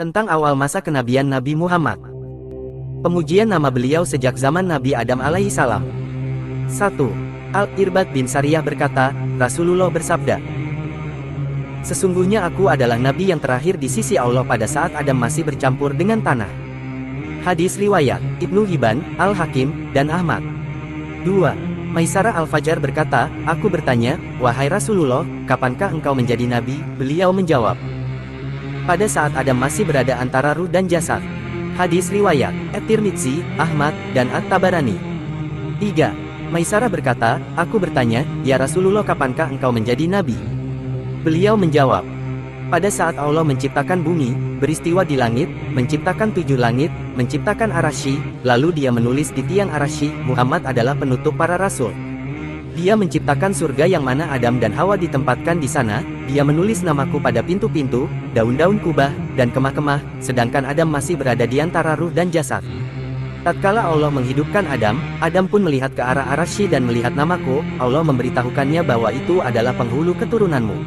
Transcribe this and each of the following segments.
Tentang awal masa kenabian Nabi Muhammad. Pemujian nama beliau sejak zaman Nabi Adam alaihi salam. 1. Al-Irbad bin Sariyah berkata, Rasulullah bersabda, "Sesungguhnya aku adalah Nabi yang terakhir di sisi Allah pada saat Adam masih bercampur dengan tanah." Hadis riwayat Ibnu Hibban, Al-Hakim, dan Ahmad. 2. Maisarah Al-Fajar berkata, "Aku bertanya, wahai Rasulullah, kapankah engkau menjadi Nabi?" Beliau menjawab, "Pada saat Adam masih berada antara ruh dan jasad." Hadis riwayat At-Tirmidzi, Ahmad, dan At-Tabarani. 3. Maisarah berkata, "Aku bertanya, ya Rasulullah, kapankah engkau menjadi Nabi?" Beliau menjawab, "Pada saat Allah menciptakan bumi, beristiwa di langit, menciptakan 7 langit, menciptakan Arasy, lalu dia menulis di tiang Arasy, Muhammad adalah penutup para rasul. Dia menciptakan surga yang mana Adam dan Hawa ditempatkan di sana, dia menulis namaku pada pintu-pintu, daun-daun kubah, dan kemah-kemah, sedangkan Adam masih berada di antara ruh dan jasad. Tatkala Allah menghidupkan Adam, Adam pun melihat ke arah Arasy dan melihat namaku, Allah memberitahukannya bahwa itu adalah penghulu keturunanmu.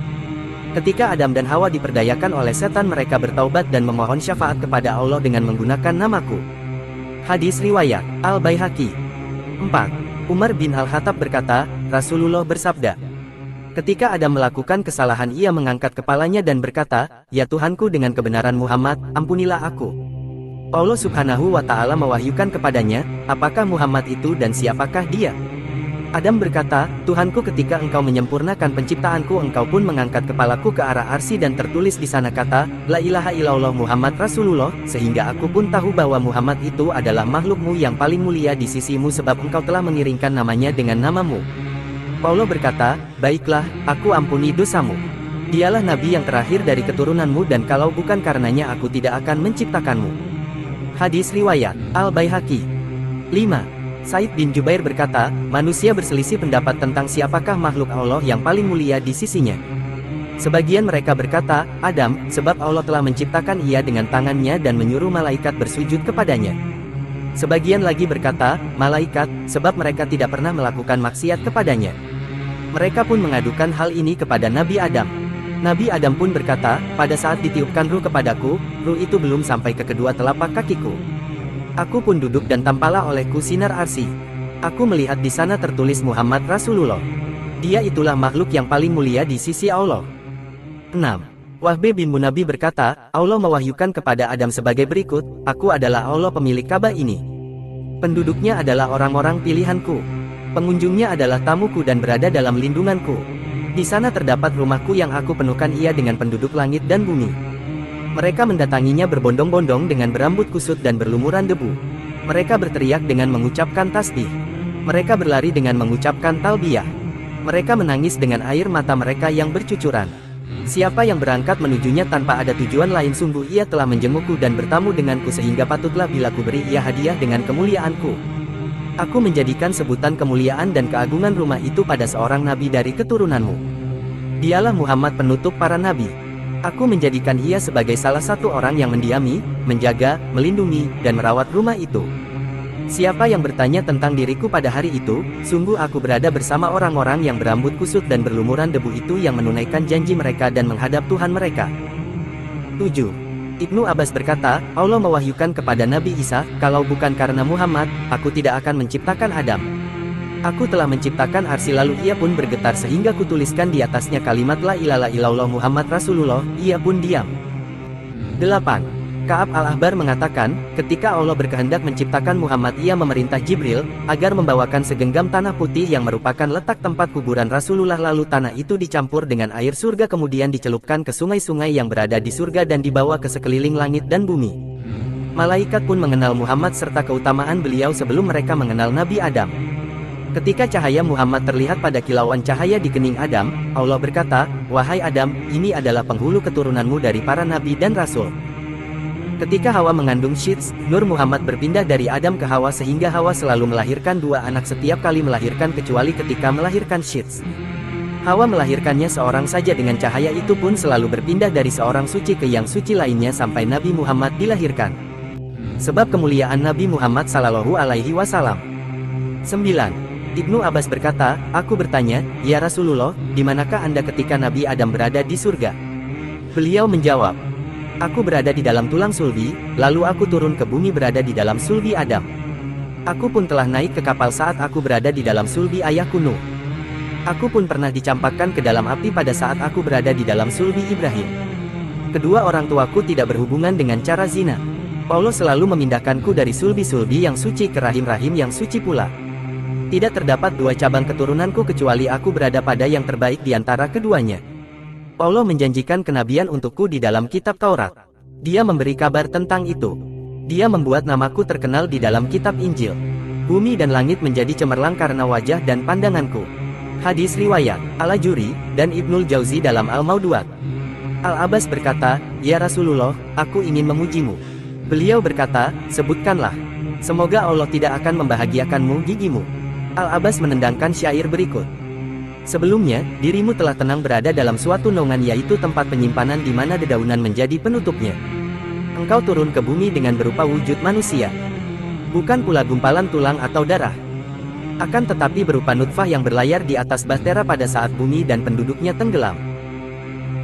Ketika Adam dan Hawa diperdayakan oleh setan, mereka bertaubat dan memohon syafaat kepada Allah dengan menggunakan namaku." Hadis riwayat Al-Baihaqi. 4. Umar bin Al-Khattab berkata, Rasulullah bersabda, "Ketika Adam melakukan kesalahan, ia mengangkat kepalanya dan berkata, 'Ya Tuhanku, dengan kebenaran Muhammad, ampunilah aku.' Allah subhanahu wa ta'ala mewahyukan kepadanya, 'Apakah Muhammad itu dan siapakah dia?' Adam berkata, 'Tuhanku, ketika engkau menyempurnakan penciptaanku, engkau pun mengangkat kepalaku ke arah Arsy dan tertulis di sana kata, La ilaha illallah Muhammad Rasulullah, sehingga aku pun tahu bahwa Muhammad itu adalah makhlukmu yang paling mulia di sisimu sebab engkau telah mengiringkan namanya dengan namamu.' Allah berkata, 'Baiklah, aku ampuni dosamu. Dialah Nabi yang terakhir dari keturunanmu dan kalau bukan karenanya aku tidak akan menciptakanmu.'" Hadis riwayat Al-Baihaqi. 5. Said bin Jubair berkata, "Manusia berselisih pendapat tentang siapakah makhluk Allah yang paling mulia di sisinya. Sebagian mereka berkata, Adam, sebab Allah telah menciptakan ia dengan tangannya dan menyuruh malaikat bersujud kepadanya. Sebagian lagi berkata, malaikat, sebab mereka tidak pernah melakukan maksiat kepadanya. Mereka pun mengadukan hal ini kepada Nabi Adam. Nabi Adam pun berkata, pada saat ditiupkan ruh kepadaku, ruh itu belum sampai ke kedua telapak kakiku. Aku pun duduk dan tampaklah olehku sinar Arsy. Aku melihat di sana tertulis Muhammad Rasulullah. Dia itulah makhluk yang paling mulia di sisi Allah." 6. Wahb bin Munabbih berkata, Allah mewahyukan kepada Adam sebagai berikut, "Aku adalah Allah pemilik Ka'bah ini. Penduduknya adalah orang-orang pilihanku. Pengunjungnya adalah tamuku dan berada dalam lindunganku. Di sana terdapat rumahku yang aku penuhkan ia dengan penduduk langit dan bumi. Mereka mendatanginya berbondong-bondong dengan berambut kusut dan berlumuran debu. Mereka berteriak dengan mengucapkan tasbih. Mereka berlari dengan mengucapkan talbiyah. Mereka menangis dengan air mata mereka yang bercucuran. Siapa yang berangkat menujunya tanpa ada tujuan lain, sungguh ia telah menjengukku dan bertamu denganku, sehingga patutlah bila ku beri ia hadiah dengan kemuliaanku. Aku menjadikan sebutan kemuliaan dan keagungan rumah itu pada seorang nabi dari keturunanmu. Dialah Muhammad penutup para nabi. Aku menjadikan ia sebagai salah satu orang yang mendiami, menjaga, melindungi, dan merawat rumah itu. Siapa yang bertanya tentang diriku pada hari itu, sungguh aku berada bersama orang-orang yang berambut kusut dan berlumuran debu itu yang menunaikan janji mereka dan menghadap Tuhan mereka." 7. Ibnu Abbas berkata, Allah mewahyukan kepada Nabi Isa, "Kalau bukan karena Muhammad, aku tidak akan menciptakan Adam. Aku telah menciptakan Arsy lalu ia pun bergetar sehingga kutuliskan di atasnya kalimat La ilaha illallah Muhammad Rasulullah, ia pun diam." 8. Ka'ab al-Ahbar mengatakan, ketika Allah berkehendak menciptakan Muhammad, ia memerintah Jibril agar membawakan segenggam tanah putih yang merupakan letak tempat kuburan Rasulullah, lalu tanah itu dicampur dengan air surga kemudian dicelupkan ke sungai-sungai yang berada di surga dan dibawa ke sekeliling langit dan bumi. Malaikat pun mengenal Muhammad serta keutamaan beliau sebelum mereka mengenal Nabi Adam. Ketika cahaya Muhammad terlihat pada kilauan cahaya di kening Adam, Allah berkata, "Wahai Adam, ini adalah penghulu keturunanmu dari para nabi dan rasul." Ketika Hawa mengandung Syits, Nur Muhammad berpindah dari Adam ke Hawa sehingga Hawa selalu melahirkan 2 anak setiap kali melahirkan kecuali ketika melahirkan Syits. Hawa melahirkannya seorang saja, dengan cahaya itu pun selalu berpindah dari seorang suci ke yang suci lainnya sampai Nabi Muhammad dilahirkan. Sebab kemuliaan Nabi Muhammad sallallahu alaihi wasallam. 9. Ibnu Abbas berkata, aku bertanya, ya Rasulullah, di manakah Anda ketika Nabi Adam berada di surga? Beliau menjawab, Aku berada di dalam tulang sulbi, lalu aku turun ke bumi berada di dalam sulbi Adam. Aku pun telah naik ke kapal saat aku berada di dalam sulbi ayahku Nuh. Aku pun pernah dicampakkan ke dalam api pada saat aku berada di dalam sulbi Ibrahim. Kedua orang tuaku tidak berhubungan dengan cara zina. Paulus selalu memindahkanku dari sulbi-sulbi yang suci ke rahim-rahim yang suci pula. Tidak terdapat dua cabang keturunanku kecuali aku berada pada yang terbaik di antara keduanya. Paulus menjanjikan kenabian untukku di dalam kitab Taurat. Dia memberi kabar tentang itu. Dia membuat namaku terkenal di dalam kitab Injil. Bumi dan langit menjadi cemerlang karena wajah dan pandanganku. Hadis riwayat Al-Ajuri dan Ibnul Jauzi dalam Al-Mauduat. Al-Abbas berkata, "Ya Rasulullah, aku ingin memujimu." Beliau berkata, "Sebutkanlah. Semoga Allah tidak akan membahagiakanmu gigimu." Al-Abbas menendangkan syair berikut. Sebelumnya, dirimu telah tenang berada dalam suatu naungan yaitu tempat penyimpanan di mana dedaunan menjadi penutupnya. Engkau turun ke bumi dengan berupa wujud manusia. Bukan pula gumpalan tulang atau darah. Akan tetapi berupa nutfah yang berlayar di atas bahtera pada saat bumi dan penduduknya tenggelam.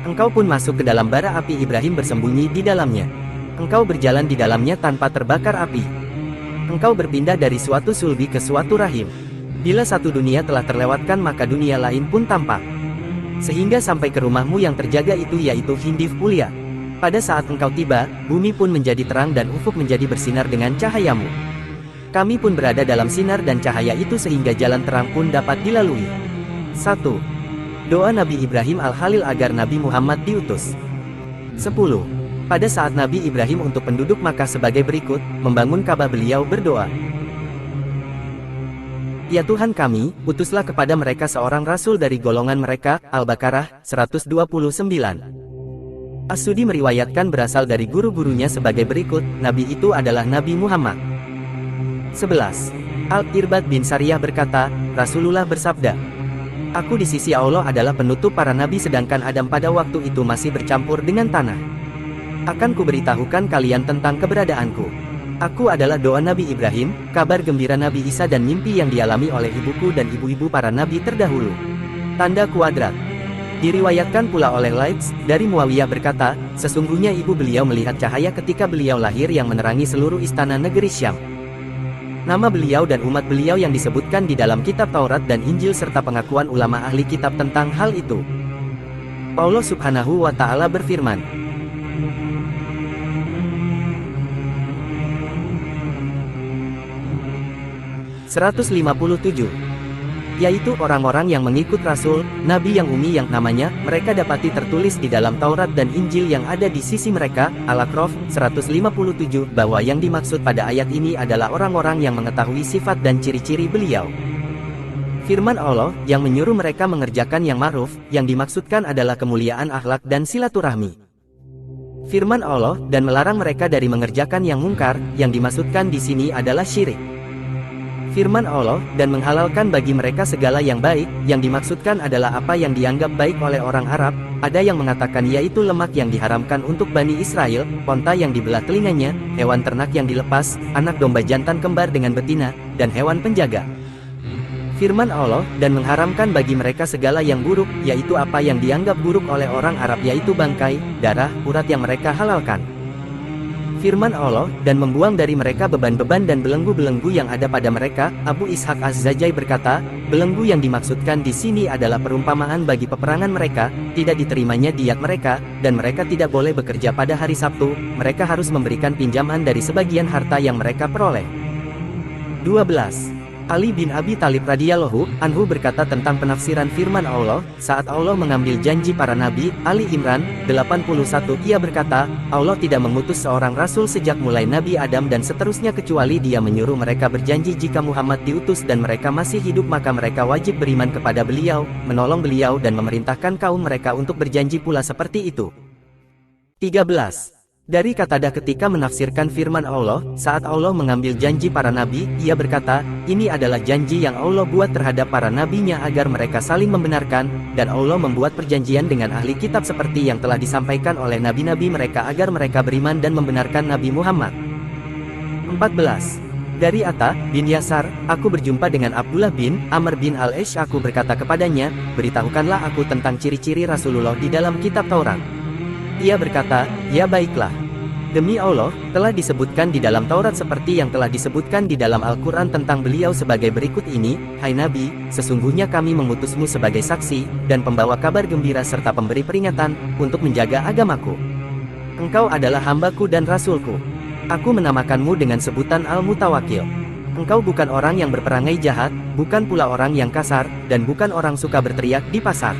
Engkau pun masuk ke dalam bara api Ibrahim bersembunyi di dalamnya. Engkau berjalan di dalamnya tanpa terbakar api. Engkau berpindah dari suatu sulbi ke suatu rahim. Bila satu dunia telah terlewatkan maka dunia lain pun tampak. Sehingga sampai ke rumahmu yang terjaga itu yaitu Hindif Ulia. Pada saat engkau tiba, bumi pun menjadi terang dan ufuk menjadi bersinar dengan cahayamu. Kami pun berada dalam sinar dan cahaya itu sehingga jalan terang pun dapat dilalui. 1. Doa Nabi Ibrahim Al-Khalil agar Nabi Muhammad diutus. 10. Pada saat Nabi Ibrahim untuk penduduk Makkah sebagai berikut, membangun Ka'bah beliau berdoa. Ya Tuhan kami, utuslah kepada mereka seorang rasul dari golongan mereka. Al-Baqarah 129. As-Sudi meriwayatkan berasal dari guru-gurunya sebagai berikut, Nabi itu adalah Nabi Muhammad. 11. Al-Irbad bin Sariyah berkata, Rasulullah bersabda, "Aku di sisi Allah adalah penutup para nabi sedangkan Adam pada waktu itu masih bercampur dengan tanah. Akan kuberitahukan kalian tentang keberadaanku. Aku adalah doa Nabi Ibrahim, kabar gembira Nabi Isa dan mimpi yang dialami oleh ibuku dan ibu-ibu para nabi terdahulu." Tanda kuadrat. Diriwayatkan pula oleh Laits, dari Muawiyah berkata, sesungguhnya ibu beliau melihat cahaya ketika beliau lahir yang menerangi seluruh istana negeri Syam. Nama beliau dan umat beliau yang disebutkan di dalam kitab Taurat dan Injil serta pengakuan ulama ahli kitab tentang hal itu. Allah Subhanahu wa Ta'ala berfirman, "157. Yaitu orang-orang yang mengikut Rasul, Nabi yang umi yang namanya, mereka dapati tertulis di dalam Taurat dan Injil yang ada di sisi mereka." Al-A'raf 157, bahwa yang dimaksud pada ayat ini adalah orang-orang yang mengetahui sifat dan ciri-ciri beliau. Firman Allah, yang menyuruh mereka mengerjakan yang ma'ruf, yang dimaksudkan adalah kemuliaan akhlak dan silaturahmi. Firman Allah, dan melarang mereka dari mengerjakan yang mungkar, yang dimaksudkan di sini adalah syirik. Firman Allah, dan menghalalkan bagi mereka segala yang baik, yang dimaksudkan adalah apa yang dianggap baik oleh orang Arab. Ada yang mengatakan yaitu lemak yang diharamkan untuk Bani Israel, onta yang dibelah telinganya, hewan ternak yang dilepas, anak domba jantan kembar dengan betina, dan hewan penjaga. Firman Allah, dan mengharamkan bagi mereka segala yang buruk, yaitu apa yang dianggap buruk oleh orang Arab yaitu bangkai, darah, urat yang mereka halalkan. Firman Allah, dan membuang dari mereka beban-beban dan belenggu-belenggu yang ada pada mereka. Abu Ishaq Az-Zajai berkata, belenggu yang dimaksudkan di sini adalah perumpamaan bagi peperangan mereka, tidak diterimanya diat mereka, dan mereka tidak boleh bekerja pada hari Sabtu, mereka harus memberikan pinjaman dari sebagian harta yang mereka peroleh. 12. Ali bin Abi Thalib radhiyallahu anhu berkata tentang penafsiran firman Allah, saat Allah mengambil janji para nabi, Ali Imran 81, ia berkata, Allah tidak mengutus seorang rasul sejak mulai Nabi Adam dan seterusnya kecuali dia menyuruh mereka berjanji jika Muhammad diutus dan mereka masih hidup maka mereka wajib beriman kepada beliau, menolong beliau dan memerintahkan kaum mereka untuk berjanji pula seperti itu. 13. Dari Qatadah ketika menafsirkan firman Allah, saat Allah mengambil janji para nabi, ia berkata, ini adalah janji yang Allah buat terhadap para nabinya agar mereka saling membenarkan, dan Allah membuat perjanjian dengan ahli kitab seperti yang telah disampaikan oleh nabi-nabi mereka agar mereka beriman dan membenarkan Nabi Muhammad. 14. Dari Atta bin Yasar, aku berjumpa dengan Abdullah bin Amr bin Al-Ash, aku berkata kepadanya, beritahukanlah aku tentang ciri-ciri Rasulullah di dalam kitab Taurat. Ia berkata, "Ya baiklah. Demi Allah, telah disebutkan di dalam Taurat seperti yang telah disebutkan di dalam Al-Quran tentang beliau sebagai berikut ini, Hai Nabi, sesungguhnya kami mengutusmu sebagai saksi, dan pembawa kabar gembira serta pemberi peringatan, untuk menjaga agamaku. Engkau adalah hambaku dan rasulku. Aku menamakanmu dengan sebutan Al-Mutawakkil. Engkau bukan orang yang berperangai jahat, bukan pula orang yang kasar, dan bukan orang suka berteriak di pasar.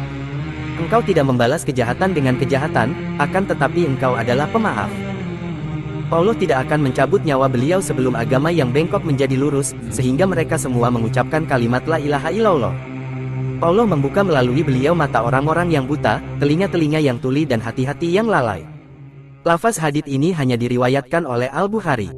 Engkau tidak membalas kejahatan dengan kejahatan, akan tetapi engkau adalah pemaaf." Allah tidak akan mencabut nyawa beliau sebelum agama yang bengkok menjadi lurus, sehingga mereka semua mengucapkan kalimat la ilaha illallah. Allah membuka melalui beliau mata orang-orang yang buta, telinga-telinga yang tuli dan hati-hati yang lalai. Lafaz hadits ini hanya diriwayatkan oleh Al-Bukhari.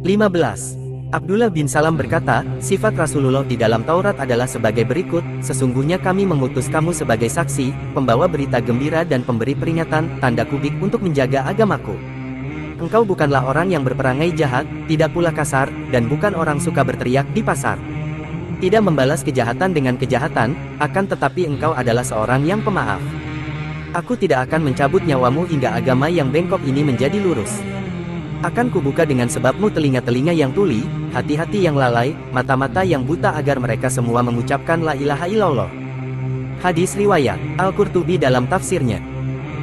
15. Abdullah bin Salam berkata, sifat Rasulullah di dalam Taurat adalah sebagai berikut, sesungguhnya kami mengutus kamu sebagai saksi, pembawa berita gembira dan pemberi peringatan, tanda kubik untuk menjaga agamaku. Engkau bukanlah orang yang berperangai jahat, tidak pula kasar, dan bukan orang suka berteriak di pasar. Tidak membalas kejahatan dengan kejahatan, akan tetapi engkau adalah seorang yang pemaaf. Aku tidak akan mencabut nyawamu hingga agama yang bengkok ini menjadi lurus. Akan kubuka dengan sebabmu telinga-telinga yang tuli, hati-hati yang lalai, mata-mata yang buta agar mereka semua mengucapkan la ilaha illallah. Hadis riwayat Al-Qurtubi dalam tafsirnya.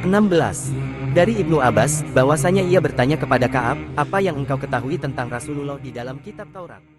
16. Dari Ibnu Abbas, bahwasanya ia bertanya kepada Ka'ab, apa yang engkau ketahui tentang Rasulullah di dalam kitab Taurat?